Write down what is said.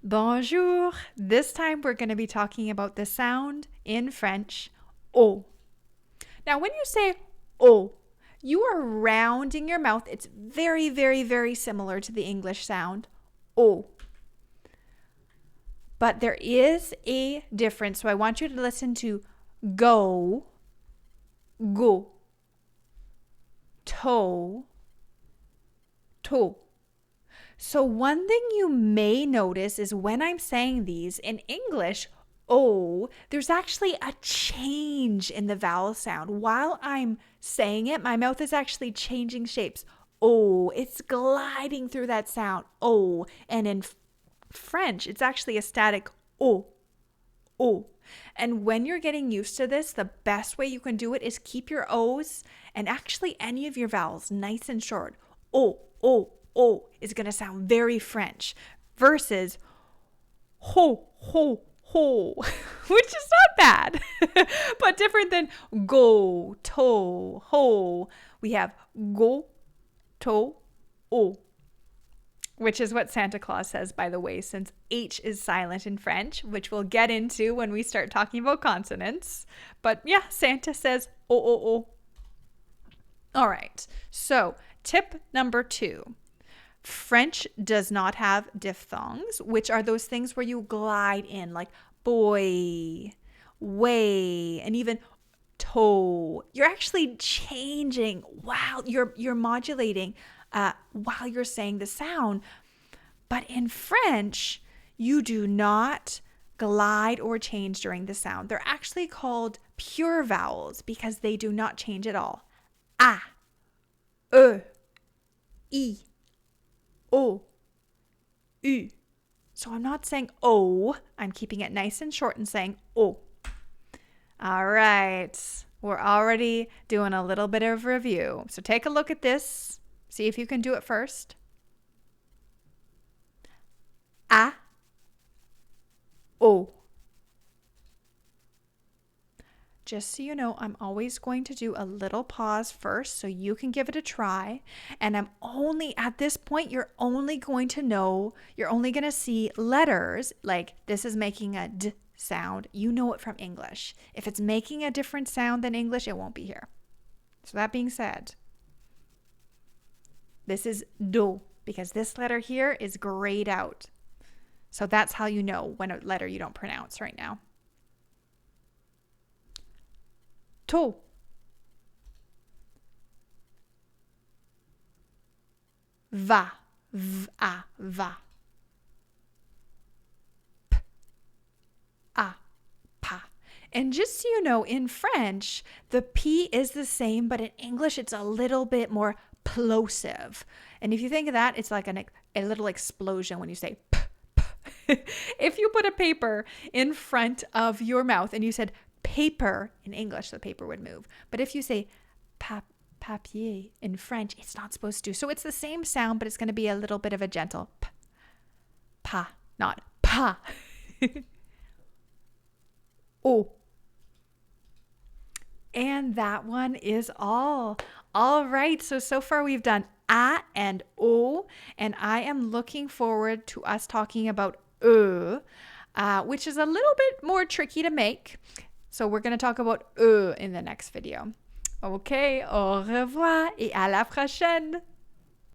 Bonjour. This time we're going to be talking about the sound in French, O. Now, when you say O, you are rounding your mouth. It's very, very, very similar to the English sound, O. But there is a difference. So I want you to listen to go, go, toe, toe. So one thing you may notice is when I'm saying these in English, O, there's actually a change in the vowel sound. While I'm saying it, my mouth is actually changing shapes. O, it's gliding through that sound. O. And in French, it's actually a static O. O. And when you're getting used to this, the best way you can do it is keep your O's and actually any of your vowels nice and short. O, O, O is going to sound very French versus ho, ho, ho, which is not bad, but different than go, to, ho. We have go, to, o, which is what Santa Claus says, by the way, since H is silent in French, which we'll get into when we start talking about consonants. But yeah, Santa says o, o, o. All right, so tip number 2. French does not have diphthongs, which are those things where you glide in, like boy, way, and even toe. You're actually changing while you're modulating while you're saying the sound. But in French, you do not glide or change during the sound. They're actually called pure vowels because they do not change at all. A, E, O, U. So I'm not saying O. I'm keeping it nice and short and saying O. All right. We're already doing a little bit of review. So take a look at this. See if you can do it first. A, O. Just so you know, I'm always going to do a little pause first so you can give it a try. And I'm only, at this point, you're only going to see letters like this is making a D sound. You know it from English. If it's making a different sound than English, it won't be here. So that being said, this is do because this letter here is grayed out. So that's how you know when a letter you don't pronounce right now. To. Va, va, va. P, a, pa. And just so you know, in French, the P is the same, but in English, it's a little bit more plosive. And if you think of that, it's like a little explosion when you say p, p. If you put a paper in front of your mouth and you said paper in English, the paper would move. But if you say papier in French, it's not supposed to. So it's the same sound, but it's going to be a little bit of a gentle p, pa, not pa. O. And that one is all. All right. So far we've done A and O, and I am looking forward to us talking about which is a little bit more tricky to make. So we're going to talk about in the next video. Okay, au revoir et à la prochaine.